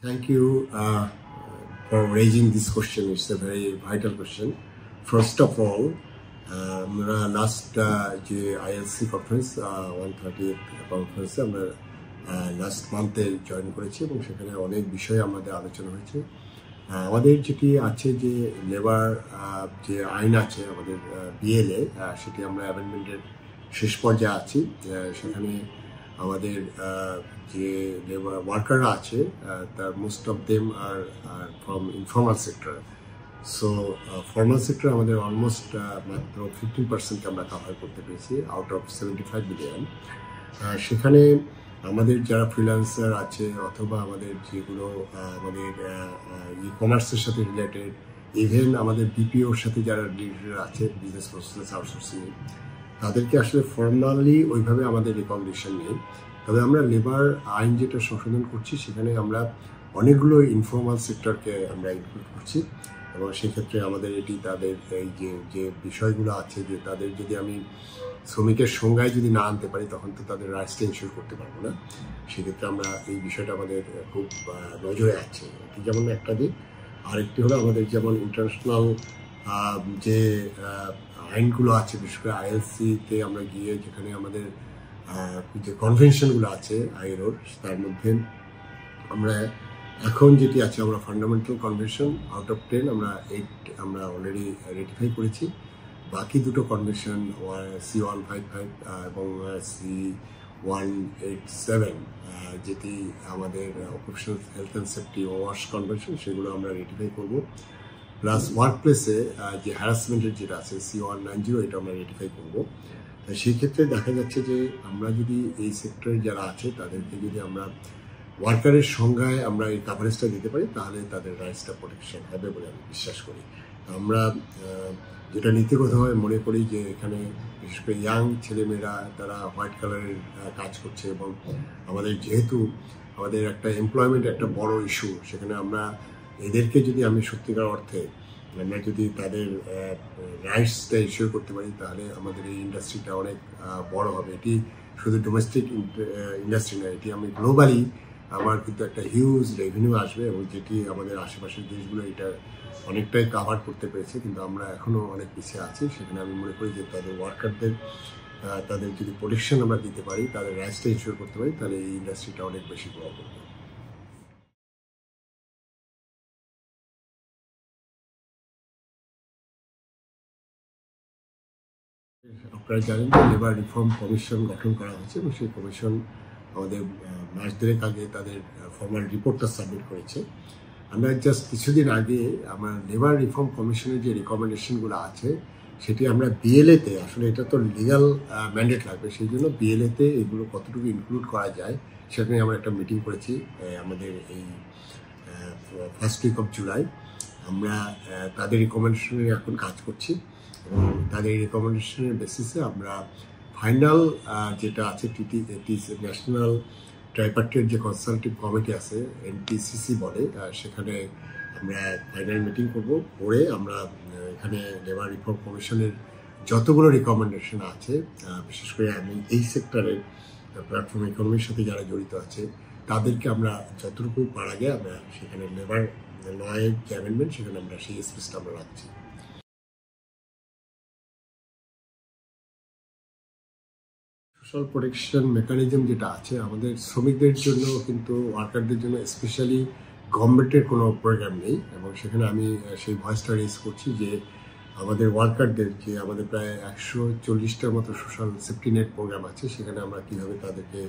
Thank you for raising this question. It's a very vital question. First of all, আমরা last যে ILC conference 130th কনফারেন্সে আমরা last মান্থে join করেছি এবং সেখানে অনেক বিষয়ে আমাদের আলোচনা হয়েছে। আমাদের যেটি আছে যে লেবার যে আইন আছে আমাদের বিএলএ, সেটি আমরা অ্যামেন্ডমেন্টের শেষ পর্যায়ে আছি। সেখানে আমাদের যে লেবার ওয়ার্কাররা আছে তার most of them are from informal sector. So formal sector আমাদের অলমোস্ট মাত্র 15% আমরা কভার করতে পেরেছি আউট অফ 75 মিলিয়ন। সেখানে আমাদের যারা ফ্রিল্যান্সার আছে অথবা আমাদের যেগুলো আমাদের ই কমার্সের সাথে রিলেটেড, ইভেন আমাদের বিপিওর সাথে যারা রিলেটেড আছে বিজনেস প্রসেস আউটসোর্সিং, তাদেরকে আসলে ফর্মালি ওইভাবে আমাদের রেকমেন্ডেশন নেই। তবে আমরা লেবার আইন যেটা সংশোধন করছি সেখানে আমরা অনেকগুলো ইনফর্মাল সেক্টরকে আমরা ইনক্লুড করছি এবং সেক্ষেত্রে আমাদের এটি তাদের এই যে বিষয়গুলো আছে যে তাদের যদি আমি শ্রমিকের সংজ্ঞায় যদি না আনতে পারি তখন তো তাদের রাইটসটা ইনশিওর করতে পারবো না। সেক্ষেত্রে আমরা এই বিষয়টা আমাদের খুব নজরে আছে। এটি যেমন একটা দিক। আরেকটি হলো আমাদের যেমন ইন্টারন্যাশনাল যে আইনগুলো আছে, বিশেষ করে আইএলসিতে আমরা গিয়ে যেখানে আমাদের যে কনভেনশনগুলো আছে আইএলওর, তার মধ্যে আমরা এখন যেটি আছে আমরা ফান্ডামেন্টাল কনভেনশন আউট অফ 10 আমরা 8 আমরা অলরেডি রেটিফাই করেছি। বাকি দুটো কনভেনশন C155 এবং C187 যেটি আমাদের occupational health and safety wash convention, সেগুলো আমরা রেটিফাই করব। প্লাস ওয়ার্ক প্লেসে যে হ্যারাসমেন্টের যেটা আছে C190, এটা আমরা রেটিফাই করব। সেই ক্ষেত্রে দেখা যাচ্ছে যে আমরা যদি এই সেক্টরে যারা আছে তাদেরকে যদি আমরা ওয়ার্কারের সংজ্ঞায় আমরা এই কাভারেজটা দিতে পারি তাহলে তাদের রাইটসটা প্রোটেকশন হবে বলে আমি বিশ্বাস করি। আমরা যেটা নীতিগতভাবে মনে করি যে এখানে বিশেষ করে ইয়াং ছেলেমেয়েরা তারা হোয়াইট কালারের কাজ করছে এবং আমাদের যেহেতু আমাদের একটা এমপ্লয়মেন্ট একটা বড় ইস্যু, সেখানে আমরা এদেরকে যদি আমি সত্যিকার অর্থে আমরা যদি তাদের রাইটসটা ইস্যুর করতে পারি তাহলে আমাদের এই ইন্ডাস্ট্রিটা অনেক বড় হবে। এটি শুধু ডোমেস্টিক ইন্ডাস্ট্রি নয়, এটি আমি গ্লোবালি আমার কিন্তু একটা হিউজ রেভিনিউ আসবে এবং যেটি আমাদের আশেপাশের দেশগুলো এটা অনেকটাই কাভার করতে পেরেছে, কিন্তু আমরা এখনও অনেক পিছিয়ে আছি। সেখানে আমি মনে করি যে তাদের ওয়ার্কারদের তাদের যদি প্রোটেকশন আমরা দিতে পারি, তাদের রাইটসটা ইনশিওর করতে পারি, তাহলে এই ইন্ডাস্ট্রিটা অনেক বেশি গ্রো করবে। আপনারা জানেন যে লেবার রিফর্ম কমিশন গঠন করা হয়েছে এবং সেই কমিশন আমাদের মাস দেড়েক আগে তাদের ফর্মাল রিপোর্টটা সাবমিট করেছে। আমরা জাস্ট কিছুদিন আগে আমার লেবার রিফর্ম কমিশনের যে রিকমেন্ডেশনগুলো আছে সেটি আমরা বিএলএতে, আসলে এটা তো লিগাল ম্যান্ডেট লাগবে, সেই জন্য বিএলএতে এগুলো কতটুকু ইনক্লুড করা যায় সেটা নিয়ে আমরা একটা মিটিং করেছি আমাদের এই ফার্স্ট উইক অফ জুলাই। আমরা তাদের রিকমেন্ডেশনে এখন কাজ করছি এবং তাদের রিকমেন্ডেশনের বেসিসে আমরা ফাইনাল যেটা আছে ন্যাশনাল ট্রাইপার্টির যে কনসালটেটিভ কমিটি আছে NTCC বলে, সেখানে আমরা ফাইনাল মিটিং করব। করে আমরা এখানে লেবার রিফর্ম কমিশনের যতগুলো রিকমেন্ডেশন আছে, বিশেষ করে আমি এই সেক্টরের প্ল্যাটফর্ম ইকোনমির সাথে যারা জড়িত আছে তাদেরকে আমরা যতটুকু পারা যায় আমরা সেখানে লেবার লয়ের যে অ্যামেন্ডমেন্ট সেখানে আমরা সেই স্পেসটা আমরা রাখছি। সোশ্যাল প্রোটেকশন মেকানিজম যেটা আছে আমাদের শ্রমিকদের জন্য কিন্তু ওয়ার্কারদের জন্য স্পেশালি গভর্নমেন্টের কোনো প্রোগ্রাম নেই এবং সেখানে আমি সেই ভয়েসটা রেজ করছি যে আমাদের ওয়ার্কারদের যে আমাদের প্রায় 140টার মতো সোশ্যাল সেফটি নেট প্রোগ্রাম আছে, সেখানে আমরা কীভাবে তাদেরকে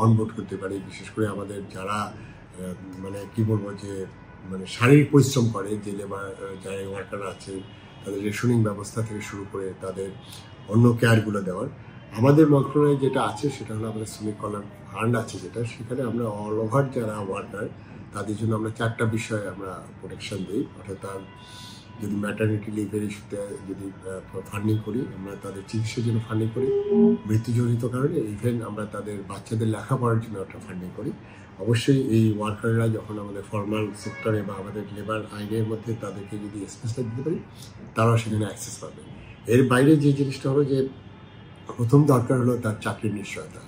অনবোর্ড করতে পারি। বিশেষ করে আমাদের যারা মানে কি বলবো যে মানে শারীরিক পরিশ্রম করে যে লেবার যারা ওয়ার্কাররা আছে তাদের রেশনিং ব্যবস্থা থেকে শুরু করে তাদের অন্য কেয়ারগুলো দেওয়ার। আমাদের মন্ত্রণালয়ে যেটা আছে সেটা হলো আমাদের শ্রমিক কল্যাণ ফান্ড আছে যেটা, সেখানে আমরা অল ওভার যারা ওয়ার্কার তাদের জন্য আমরা 4টা বিষয়ে আমরা প্রোটেকশন দিই। অর্থাৎ তার যদি ম্যাটারনিটি লিভের ইস্যুতে যদি ফান্ডিং করি, আমরা তাদের চিকিৎসার জন্য ফান্ডিং করি, মৃত্যুজনিত কারণে ইভেন আমরা তাদের বাচ্চাদের লেখাপড়ার জন্য একটা ফান্ডিং করি। অবশ্যই এই ওয়ার্কাররা যখন আমাদের ফর্মাল সেক্টরে বা আমাদের লেবার আইনের মধ্যে তাদেরকে যদি স্পেসটা দিতে পারি তারাও সেখানে অ্যাক্সেস পাবে। এর বাইরে যে জিনিসটা হলো যে প্রথম দরকার হলো তার চাকরির নিশ্চয়তা,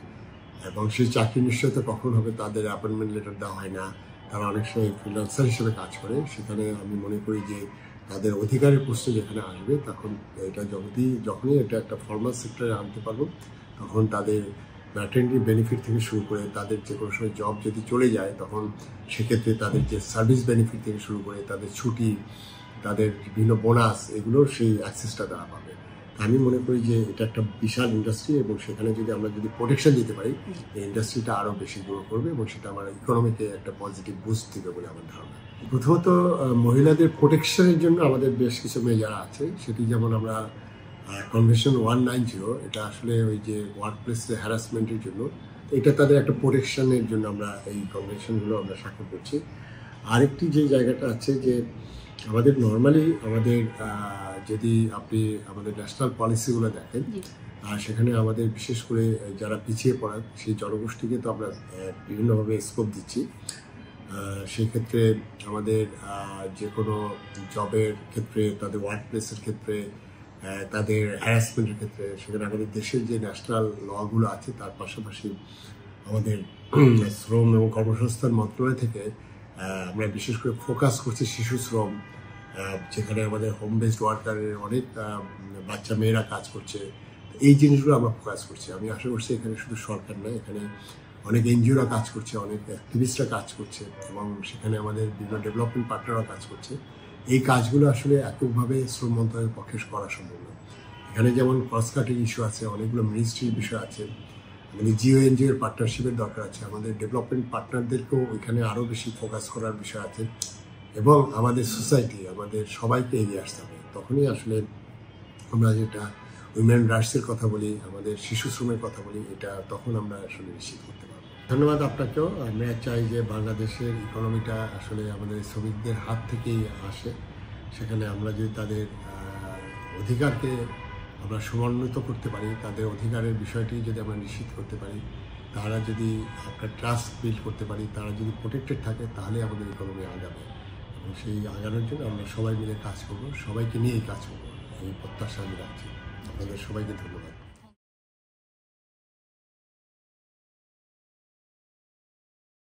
এবং সেই চাকরির নিশ্চয়তা কখন হবে, তাদের অ্যাপয়েন্টমেন্ট লেটার দেওয়া হয় না, তারা অনেক সময় ফ্রিল্যান্সার হিসেবে কাজ করে, সেখানে আমি মনে করি যে তাদের অধিকারের প্রশ্ন যেখানে আসবে তখন এটা যখনই এটা একটা ফর্মাল সেক্টরে আনতে পারবো, তখন তাদের ম্যাটারনিটি বেনিফিট থেকে শুরু করে তাদের যে কোনো সময় জব যদি চলে যায়, তখন সেক্ষেত্রে তাদের যে সার্ভিস বেনিফিট থেকে শুরু করে তাদের ছুটি, তাদের বিভিন্ন বোনাস, এগুলোর সেই অ্যাক্সেসটা তারা পাবে। আমি মনে করি যে এটা একটা বিশাল ইন্ডাস্ট্রি এবং সেখানে আমরা যদি প্রোটেকশন দিতে পারি, এই ইন্ডাস্ট্রিটা আরও বেশি গ্রো করবে এবং সেটা আমার ইকোনমিকে একটা পজিটিভ বুস্ট দিবে বলে আমার ধারণা। প্রথমত মহিলাদের প্রোটেকশনের জন্য আমাদের বেশ কিছু মেজার আছে, সেটি যেমন আমরা কনভেনশন 190, এটা আসলে ওই যে ওয়ার্ক প্লেস হ্যারাসমেন্টের জন্য, এটা তাদের একটা প্রোটেকশনের জন্য আমরা এই কনভেনশনগুলো আমরা স্বাক্ষর করছি। আরেকটি যে জায়গাটা আছে যে আমাদের নর্মালি আমাদের যদি আপনি আমাদের ন্যাশনাল পলিসিগুলো দেখেন, সেখানে আমাদের বিশেষ করে যারা পিছিয়ে পড়া সেই জনগোষ্ঠীকে তো আমরা বিভিন্নভাবে স্কোপ দিচ্ছি। সেই ক্ষেত্রে আমাদের যে কোনো জবের ক্ষেত্রে, তাদের ওয়ার্ক প্লেসের ক্ষেত্রে, তাদের হ্যারাসমেন্টের ক্ষেত্রে, সেখানে আমাদের দেশের যে ন্যাশনাল লগুলো আছে তার পাশাপাশি আমাদের শ্রম এবং কর্মসংস্থান মন্ত্রণালয় থেকে আমরা বিশেষ করে ফোকাস করছি শিশু শ্রম, যেখানে আমাদের হোম বেসড ওয়ার্কারের অনেক বাচ্চা মেয়েরা কাজ করছে। এই জিনিসগুলো আমরা ফোকাস করছি। আমি আশা করছি এখানে শুধু সরকার নয়, এখানে অনেক এনজিওরা কাজ করছে, অনেক অ্যাক্টিভিস্টরা কাজ করছে এবং সেখানে আমাদের বিভিন্ন ডেভেলপমেন্ট পার্টনাররা কাজ করছে। এই কাজগুলো আসলে এককভাবে শ্রম মন্ত্রণালয়ের পক্ষে করা সম্ভব না। এখানে যেমন ক্রস কাটিং ইস্যু আছে, অনেকগুলো মিনিস্ট্রির বিষয় আছে, আমাদের জিও এনজিওর পার্টনারশিপের দরকার আছে, আমাদের ডেভেলপমেন্ট পার্টনারদেরকেও এখানে আরও বেশি ফোকাস করার বিষয় আছে এবং আমাদের সোসাইটি, আমাদের সবাইকে এগিয়ে আসতে হবে। তখনই আসলে আমরা যেটা উইমেন রাইটসের কথা বলি, আমাদের শিশু শ্রমের কথা বলি, এটা তখন আমরা আসলে নিশ্চিত করতে পারবো। ধন্যবাদ আপনাকেও। আমরা চাই যে বাংলাদেশের ইকোনমিটা আসলে আমাদের শ্রমিকদের হাত থেকেই আসে, সেখানে আমরা যদি তাদের অধিকারকে আমরা সমন্বিত করতে পারি, তাদের অধিকারের বিষয়টি যদি আমরা নিশ্চিত করতে পারি, তারা যদি একটা ট্রাস্ট বিল্ড করতে পারি, তারা যদি প্রোটেক্টেড থাকে, তাহলে আমাদের ইকোনমি আগাবে এবং সেই আগানোর জন্য আমরা সবাই মিলে কাজ করব, সবাইকে নিয়েই কাজ করব, এই প্রত্যাশা আমি রাখছি। আপনাদের সবাইকে ধন্যবাদ।